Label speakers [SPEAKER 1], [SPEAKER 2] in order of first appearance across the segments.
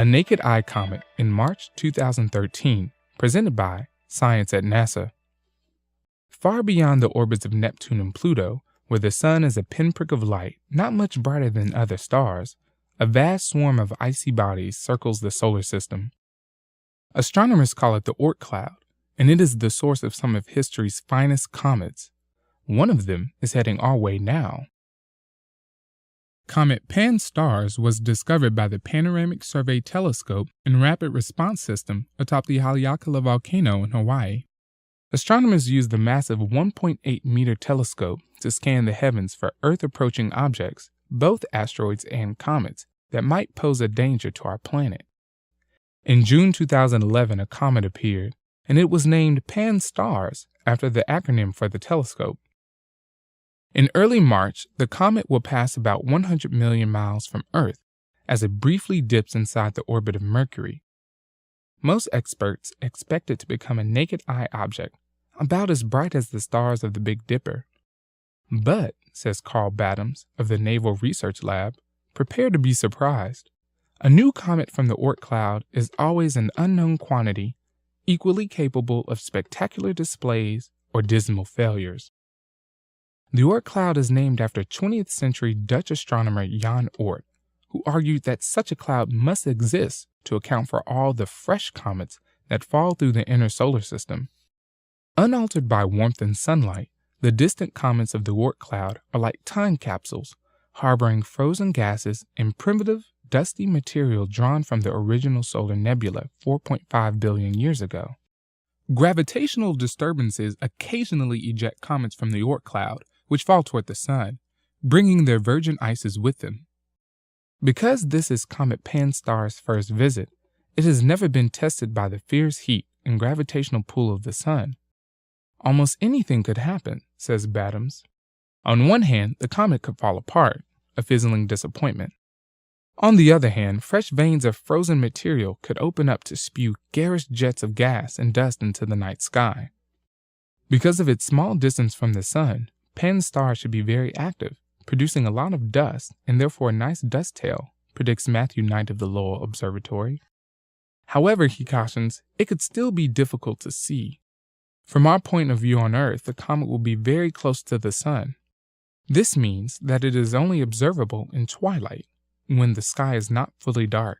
[SPEAKER 1] A naked eye comet in March 2013, presented by Science at NASA. Far beyond the orbits of Neptune and Pluto, where the sun is a pinprick of light, not much brighter than other stars, a vast swarm of icy bodies circles the solar system. Astronomers call it the Oort cloud, and it is the source of some of history's finest comets. One of them is heading our way now. Comet Pan-STARRS was discovered by the Panoramic Survey Telescope and Rapid Response System atop the Haleakala volcano in Hawaii. Astronomers used the massive 1.8-meter telescope to scan the heavens for Earth-approaching objects, both asteroids and comets, that might pose a danger to our planet. In June 2011, a comet appeared, and it was named Pan-STARRS after the acronym for the telescope. In early March, the comet will pass about 100 million miles from Earth as it briefly dips inside the orbit of Mercury. Most experts expect it to become a naked eye object, about as bright as the stars of the Big Dipper. But, says Carl Battams of the Naval Research Lab, prepare to be surprised. A new comet from the Oort cloud is always an unknown quantity, equally capable of spectacular displays or dismal failures. The Oort cloud is named after 20th century Dutch astronomer Jan Oort, who argued that such a cloud must exist to account for all the fresh comets that fall through the inner solar system. Unaltered by warmth and sunlight, the distant comets of the Oort cloud are like time capsules, harboring frozen gases and primitive, dusty material drawn from the original solar nebula 4.5 billion years ago. Gravitational disturbances occasionally eject comets from the Oort cloud, which fall toward the sun, bringing their virgin ices with them. Because this is Comet Pan-STARRS' first visit, it has never been tested by the fierce heat and gravitational pull of the sun. Almost anything could happen, says Battams. On one hand, the comet could fall apart, a fizzling disappointment. On the other hand, fresh veins of frozen material could open up to spew garish jets of gas and dust into the night sky. Because of its small distance from the sun, Pan-STARRS should be very active, producing a lot of dust and therefore a nice dust tail, predicts Matthew Knight of the Lowell Observatory. However, he cautions, it could still be difficult to see. From our point of view on Earth, the comet will be very close to the sun. This means that it is only observable in twilight, when the sky is not fully dark.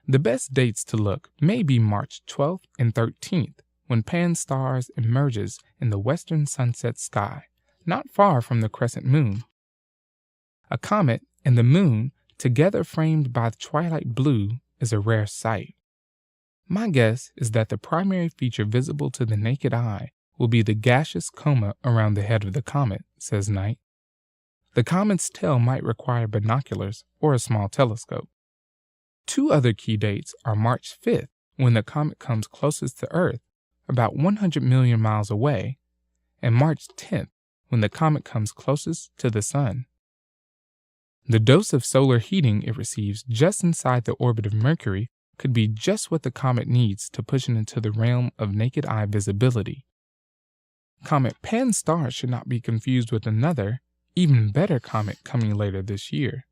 [SPEAKER 1] The best dates to look may be March 12th and 13th, when Pan-STARRS emerges in the western sunset sky, not far from the crescent moon. A comet and the moon, together framed by the twilight blue, is a rare sight. My guess is that the primary feature visible to the naked eye will be the gaseous coma around the head of the comet, says Knight. The comet's tail might require binoculars or a small telescope. Two other key dates are March 5th, when the comet comes closest to Earth, about 100 million miles away, and March 10th, when the comet comes closest to the sun. The dose of solar heating it receives just inside the orbit of Mercury could be just what the comet needs to push it into the realm of naked eye visibility. Comet Pan-STARRS should not be confused with another, even better comet coming later this year.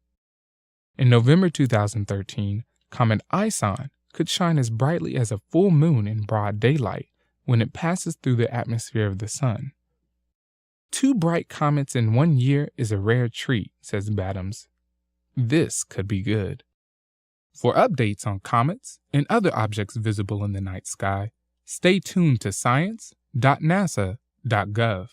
[SPEAKER 1] In November 2013, Comet ISON could shine as brightly as a full moon in broad daylight when it passes through the atmosphere of the sun. Two bright comets in 1 year is a rare treat, says Battams. This could be good. For updates on comets and other objects visible in the night sky, stay tuned to science.nasa.gov.